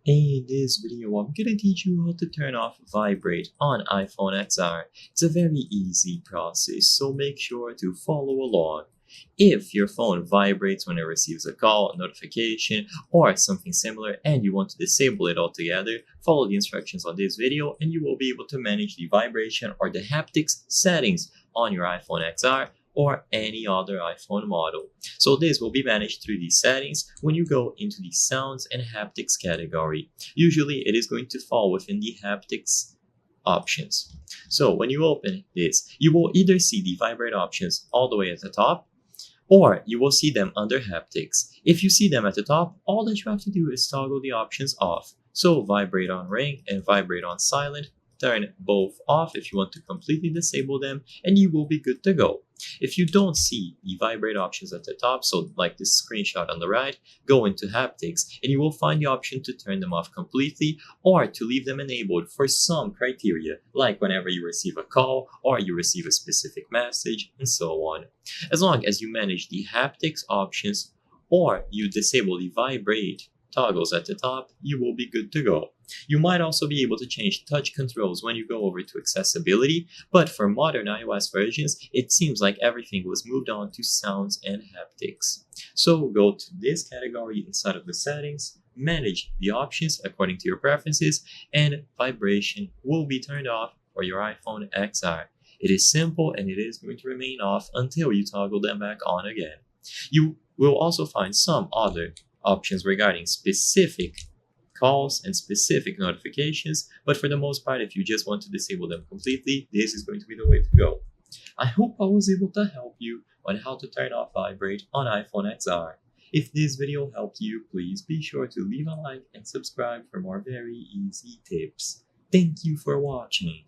In this video, I'm gonna teach you how to turn off Vibrate on iPhone XR. It's a very easy process, so make sure to follow along. If your phone vibrates when it receives a call, a notification, or something similar, and you want to disable it altogether, follow the instructions on this video and you will be able to manage the vibration or the haptics settings on your iPhone XR or any other iPhone model. So this will be managed through the settings when you go into the sounds and haptics category. Usually it is going to fall within the haptics options. So when you open this, you will either see the vibrate options all the way at the top, or you will see them under haptics. If you see them at the top, all that you have to do is toggle the options off. So vibrate on ring and vibrate on silent, turn both off if you want to completely disable them, and you will be good to go. If you don't see the vibrate options at the top, so like this screenshot on the right, go into haptics and you will find the option to turn them off completely or to leave them enabled for some criteria, like whenever you receive a call or you receive a specific message and so on. As long as you manage the haptics options or you disable the vibrate toggles at the top, you will be good to go. You might also be able to change touch controls when you go over to accessibility, but for modern iOS versions, it seems like everything was moved on to sounds and haptics. So go to this category inside of the settings, manage the options according to your preferences, and vibration will be turned off for your iPhone XR. It is simple and it is going to remain off until you toggle them back on again. You will also find some other options regarding specific calls and specific notifications, but for the most part, if you just want to disable them completely, this is going to be the way to go. I hope I was able to help you on how to turn off Vibrate on iPhone XR. If this video helped you, please be sure to leave a like and subscribe for more very easy tips. Thank you for watching.